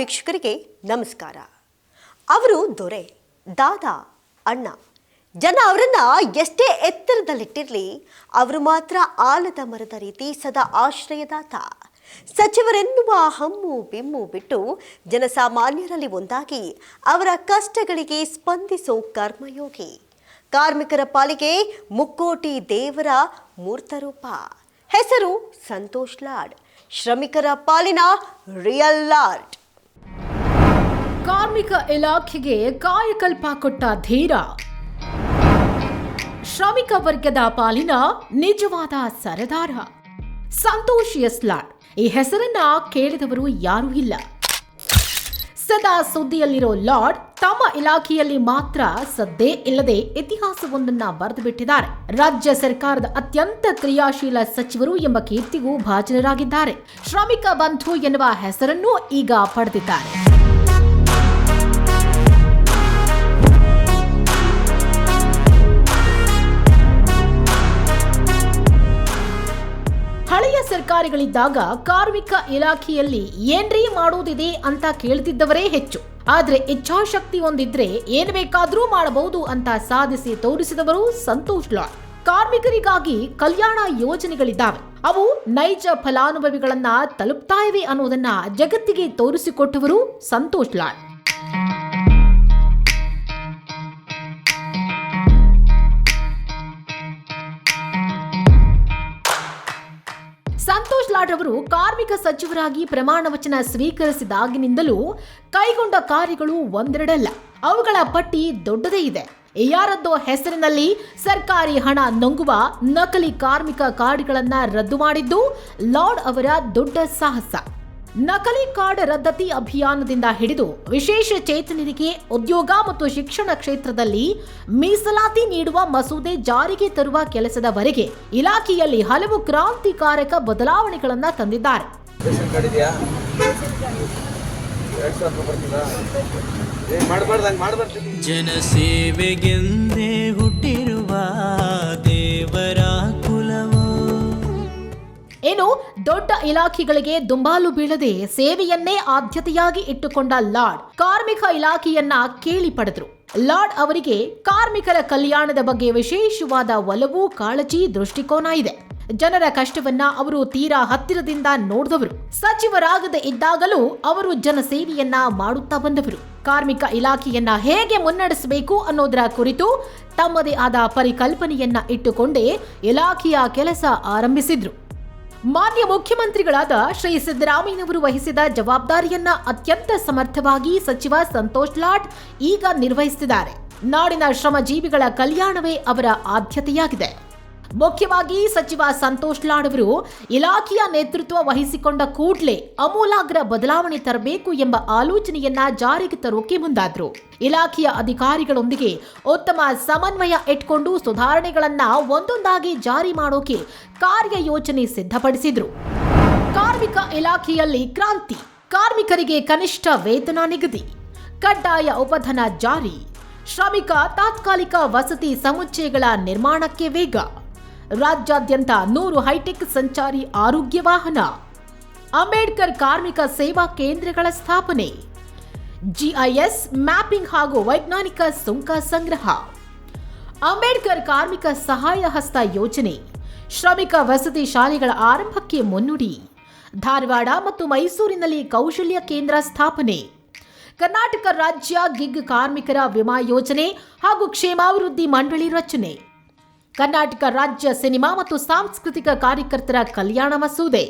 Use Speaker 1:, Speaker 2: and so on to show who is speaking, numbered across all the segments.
Speaker 1: ವೀಕ್ಷಕರಿಗೆ ನಮಸ್ಕಾರ. ಅವರು ದೊರೆ, ದಾದಾ, ಅಣ್ಣ. ಜನ ಅವರನ್ನ ಎಷ್ಟೇ ಎತ್ತರದಲ್ಲಿಟ್ಟಿರಲಿ, ಅವರು ಮಾತ್ರ ಆಲದ ಮರದ ರೀತಿ ಸದಾ ಆಶ್ರಯದಾತ. ಸಚಿವರೆನ್ನುವ ಹಮ್ಮು ಬಿಮ್ಮು ಬಿಟ್ಟು ಜನಸಾಮಾನ್ಯರಲ್ಲಿ ಒಂದಾಗಿ ಅವರ ಕಷ್ಟಗಳಿಗೆ ಸ್ಪಂದಿಸೋ ಕರ್ಮಯೋಗಿ. ಕಾರ್ಮಿಕರ ಪಾಲಿಗೆ ಮುಕ್ಕೋಟಿ ದೇವರ ಮೂರ್ತರೂಪ. ಹೆಸರು ಸಂತೋಷ್ ಲಾಡ್. ಶ್ರಮಿಕರ ಪಾಲಿನ ರಿಯಲ್ ಲಾರ್ಡ್.
Speaker 2: ಕಾರ್ಮಿಕ ಇಲಾಖೆಗೆ ಕಾಯಕಲ್ಪ ಕೊಟ್ಟ ಧೀರ, ಶ್ರಮಿಕ ವರ್ಗದ ಪಾಲಿನ ನಿಜವಾದ ಸರದಾರ ಸಂತೋಷ್ ಎಸ್ ಲಾಡ್. ಈ ಹೆಸರನ್ನ ಕೇಳಿದವರು ಯಾರೂ ಇಲ್ಲ. ಸದಾ ಸುದ್ದಿಯಲ್ಲಿರೋ ಲಾರ್ಡ್ ತಮ್ಮ ಇಲಾಖೆಯಲ್ಲಿ ಮಾತ್ರ ಸದ್ದೇ ಇಲ್ಲದೆ ಇತಿಹಾಸವೊಂದನ್ನ ಬರೆದು ಬಿಟ್ಟಿದ್ದಾರೆ. ರಾಜ್ಯ ಸರ್ಕಾರದ ಅತ್ಯಂತ ಕ್ರಿಯಾಶೀಲ ಸಚಿವರು ಎಂಬ ಕೀರ್ತಿಗೂ ಭಾಜನರಾಗಿದ್ದಾರೆ. ಶ್ರಮಿಕ ಬಂಧು ಎನ್ನುವ ಹೆಸರನ್ನೂ ಈಗ ಪಡೆದಿದ್ದಾರೆ. ಹಳೆಯ ಸರ್ಕಾರಗಳಿದ್ದಾಗ ಕಾರ್ಮಿಕ ಇಲಾಖೆಯಲ್ಲಿ ಏನ್ರೀ ಮಾಡುವುದಿದೆ ಅಂತ ಕೇಳ್ತಿದ್ದವರೇ ಹೆಚ್ಚು. ಆದ್ರೆ ಇಚ್ಛಾಶಕ್ತಿ ಒಂದಿದ್ರೆ ಏನ್ ಬೇಕಾದ್ರೂ ಮಾಡಬಹುದು ಅಂತ ಸಾಧಿಸಿ ತೋರಿಸಿದವರು ಸಂತೋಷ್ ಲಾಡ್. ಕಾರ್ಮಿಕರಿಗಾಗಿ ಕಲ್ಯಾಣ ಯೋಜನೆಗಳಿದ್ದಾವೆ. ಅವು ನೈಜ ಫಲಾನುಭವಿಗಳನ್ನ ತಲುಪ್ತಾ ಇವೆ ಅನ್ನೋದನ್ನ ಜಗತ್ತಿಗೆ ತೋರಿಸಿಕೊಟ್ಟವರು ಸಂತೋಷ್ ಲಾಡ್. ಸಂತೋಷ್ ಲಾಡ್ ಅವರು ಕಾರ್ಮಿಕ ಸಚಿವರಾಗಿ ಪ್ರಮಾಣ ವಚನ ಸ್ವೀಕರಿಸಿದಾಗಿನಿಂದಲೂ ಕೈಗೊಂಡ ಕಾರ್ಯಗಳು ಒಂದೆರಡಲ್ಲ. ಅವುಗಳ ಪಟ್ಟಿ ದೊಡ್ಡದೇ ಇದೆ. ಯಾರದ್ದೋ ಹೆಸರಿನಲ್ಲಿ ಸರ್ಕಾರಿ ಹಣ ನುಂಗುವ ನಕಲಿ ಕಾರ್ಮಿಕ ಕಾರ್ಡ್ಗಳನ್ನ ರದ್ದು ಮಾಡಿದ್ದು ಲಾಡ್ ಅವರ ದೊಡ್ಡ ಸಾಹಸ. ನಕಲಿ ಕಾರ್ಡ್ ರದ್ದತಿ ಅಭಿಯಾನದಿಂದ ಹಿಡಿದು ವಿಶೇಷ ಚೇತನರಿಗೆ ಉದ್ಯೋಗ ಮತ್ತು ಶಿಕ್ಷಣ ಕ್ಷೇತ್ರದಲ್ಲಿ ಮೀಸಲಾತಿ ನೀಡುವ ಮಸೂದೆ ಜಾರಿಗೆ ತರುವ ಕೆಲಸದವರೆಗೆ ಇಲಾಖೆಯಲ್ಲಿ ಹಲವು ಕ್ರಾಂತಿಕಾರಕ ಬದಲಾವಣೆಗಳನ್ನ ತಂದಿದ್ದಾರೆ.
Speaker 3: ಜನಸೇವೆಗೆಂದೇ ಹುಟ್ಟಿರುವ ದೇವರ ಕುಲವೋ.
Speaker 2: ಏನು ದೊಡ್ಡ ಇಲಾಖೆಗಳಿಗೆ ದುಂಬಾಲು ಬೀಳದೆ ಸೇವೆಯನ್ನೇ ಆದ್ಯತೆಯಾಗಿ ಇಟ್ಟುಕೊಂಡ ಲಾಡ್ ಕಾರ್ಮಿಕ ಇಲಾಖೆಯನ್ನ ಕೇಳಿ ಪಡೆದ್ರು. ಲಾಡ್ ಅವರಿಗೆ ಕಾರ್ಮಿಕರ ಕಲ್ಯಾಣದ ಬಗ್ಗೆ ವಿಶೇಷವಾದ ಒಲವು, ಕಾಳಜಿ, ದೃಷ್ಟಿಕೋನ ಇದೆ. ಜನರ ಕಷ್ಟವನ್ನ ಅವರು ತೀರಾ ಹತ್ತಿರದಿಂದ ನೋಡಿದವರು. ಸಚಿವರಾಗದೆ ಇದ್ದಾಗಲೂ ಅವರು ಜನಸೇವೆಯನ್ನ ಮಾಡುತ್ತಾ ಬಂದವರು. ಕಾರ್ಮಿಕ ಇಲಾಖೆಯನ್ನ ಹೇಗೆ ಮುನ್ನಡೆಸಬೇಕು ಅನ್ನೋದರ ಕುರಿತು ತಮ್ಮದೇ ಆದ ಪರಿಕಲ್ಪನೆಯನ್ನ ಇಟ್ಟುಕೊಂಡೇ ಇಲಾಖೆಯ ಕೆಲಸ ಆರಂಭಿಸಿದ್ರು. ಮಾನ್ಯ ಮುಖ್ಯಮಂತ್ರಿಗಳಾದ ಶ್ರೀ ಸಿದ್ದರಾಮಯ್ಯನವರು ವಹಿಸಿದ ಜವಾಬ್ದಾರಿಯನ್ನ ಅತ್ಯಂತ ಸಮರ್ಥವಾಗಿ ಸಚಿವ ಸಂತೋಷ್ ಲಾಡ್ ಈಗ ನಿರ್ವಹಿಸುತ್ತಿದ್ದಾರೆ. ನಾಡಿನ ಶ್ರಮಜೀವಿಗಳ ಕಲ್ಯಾಣವೇ ಅವರ ಆದ್ಯತೆಯಾಗಿದೆ. ಮುಖ್ಯವಾಗಿ ಸಚಿವ ಸಂತೋಷ್ ಲಾಡ್ ಅವರು ಇಲಾಖೆಯ ನೇತೃತ್ವ ವಹಿಸಿಕೊಂಡ ಕೂಡಲೇ ಅಮೂಲಾಗ್ರ ಬದಲಾವಣೆ ತರಬೇಕು ಎಂಬ ಆಲೋಚನೆಯನ್ನ ಜಾರಿಗೆ ತರೋಕೆ ಮುಂದಾದ್ರು. ಇಲಾಖೆಯ ಅಧಿಕಾರಿಗಳೊಂದಿಗೆ ಉತ್ತಮ ಸಮನ್ವಯ ಇಟ್ಕೊಂಡು ಸುಧಾರಣೆಗಳನ್ನ ಒಂದೊಂದಾಗಿ ಜಾರಿ ಮಾಡೋಕೆ ಕಾರ್ಯಯೋಜನೆ ಸಿದ್ಧಪಡಿಸಿದ್ರು. ಕಾರ್ಮಿಕ ಇಲಾಖೆಯಲ್ಲಿ ಕ್ರಾಂತಿ. ಕಾರ್ಮಿಕರಿಗೆ ಕನಿಷ್ಠ ವೇತನ ನಿಗದಿ, ಕಡ್ಡಾಯ ಉಪಧನ ಜಾರಿ, ಶ್ರಮಿಕ ತಾತ್ಕಾಲಿಕ ವಸತಿ ಸಮುಚ್ಚಯಗಳ ನಿರ್ಮಾಣಕ್ಕೆ ವೇಗ, ರಾಜ್ಯಾದ್ಯಂತ 100 ಹೈಟೆಕ್ ಸಂಚಾರಿ ಆರೋಗ್ಯ ವಾಹನ, ಅಂಬೇಡ್ಕರ್ ಕಾರ್ಮಿಕ ಸೇವಾ ಕೇಂದ್ರಗಳ ಸ್ಥಾಪನೆ, ಜಿಐಎಸ್ ಮ್ಯಾಪಿಂಗ್ ಹಾಗೂ ವೈಜ್ಞಾನಿಕ ಸುಂಕ ಸಂಗ್ರಹ, ಅಂಬೇಡ್ಕರ್ ಕಾರ್ಮಿಕ ಸಹಾಯ ಹಸ್ತ ಯೋಜನೆ, ಶ್ರಮಿಕ ವಸತಿ ಶಾಲೆಗಳ ಆರಂಭಕ್ಕೆ ಮುನ್ನುಡಿ, ಧಾರವಾಡ ಮತ್ತು ಮೈಸೂರಿನಲ್ಲಿ ಕೌಶಲ್ಯ ಕೇಂದ್ರ ಸ್ಥಾಪನೆ, ಕರ್ನಾಟಕ ರಾಜ್ಯ ಗಿಗ್ ಕಾರ್ಮಿಕರ ವಿಮಾ ಯೋಜನೆ ಹಾಗೂ ಕ್ಷೇಮಾಭಿವೃದ್ಧಿ ಮಂಡಳಿ ರಚನೆ, ಕರ್ನಾಟಕ ರಾಜ್ಯ ಸಿನಿಮಾ ಮತ್ತು ಸಾಂಸ್ಕೃತಿಕ ಕಾರ್ಯಕರ್ತರ ಕಲ್ಯಾಣ ಮಸೂದೆ,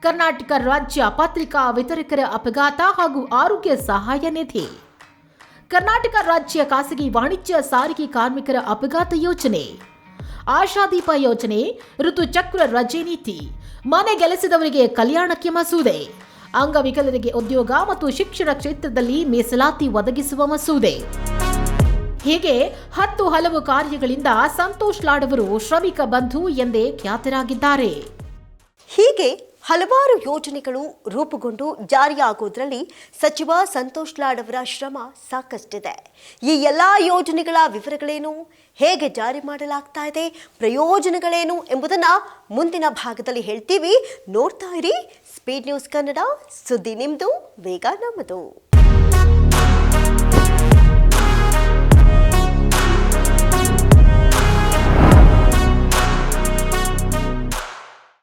Speaker 2: ಕರ್ನಾಟಕ ರಾಜ್ಯ ಪತ್ರಿಕಾ ವಿತರಕರ ಅಪಘಾತ ಹಾಗೂ ಆರೋಗ್ಯ ಸಹಾಯ ನಿಧಿ, ಕರ್ನಾಟಕ ರಾಜ್ಯ ಖಾಸಗಿ ವಾಣಿಜ್ಯ ಸಾರಿಗೆ ಕಾರ್ಮಿಕರ ಅಪಘಾತ ಯೋಜನೆ, ಆಶಾದೀಪ ಯೋಜನೆ, ಋತುಚಕ್ರ ರಜೆ ನೀತಿ, ಮನೆಗೆಲಸದವರಿಗೆ ಕಲ್ಯಾಣಕ್ಕೆ ಮಸೂದೆ, ಅಂಗವಿಕಲರಿಗೆ ಉದ್ಯೋಗ ಮತ್ತು ಶಿಕ್ಷಣ ಕ್ಷೇತ್ರದಲ್ಲಿ ಮೀಸಲಾತಿ ಒದಗಿಸುವ ಮಸೂದೆ. ಹೀಗೆ 10 ಹಲವು ಕಾರ್ಯಗಳಿಂದ ಸಂತೋಷ್ ಲಾಡ್ ಅವರು ಶ್ರಮಿಕ ಬಂಧು ಎಂದೇ ಖ್ಯಾತರಾಗಿದ್ದಾರೆ.
Speaker 1: ಹೀಗೆ ಹಲವಾರು ಯೋಜನೆಗಳು ರೂಪುಗೊಂಡು ಜಾರಿಯಾಗೋದ್ರಲ್ಲಿ ಸಚಿವ ಸಂತೋಷ್ ಲಾಡ್ ಅವರ ಶ್ರಮ ಸಾಕಷ್ಟಿದೆ. ಈ ಎಲ್ಲ ಯೋಜನೆಗಳ ವಿವರಗಳೇನು, ಹೇಗೆ ಜಾರಿ ಮಾಡಲಾಗ್ತಾ ಇದೆ, ಪ್ರಯೋಜನಗಳೇನು ಎಂಬುದನ್ನು ಮುಂದಿನ ಭಾಗದಲ್ಲಿ ಹೇಳ್ತೀವಿ. ನೋಡ್ತಾ ಇರಿ ಸ್ಪೀಡ್ ನ್ಯೂಸ್ ಕನ್ನಡ, ಸುದ್ದಿ ನಿಮ್ಮದು, ವೇಗ ನಮ್ಮದು.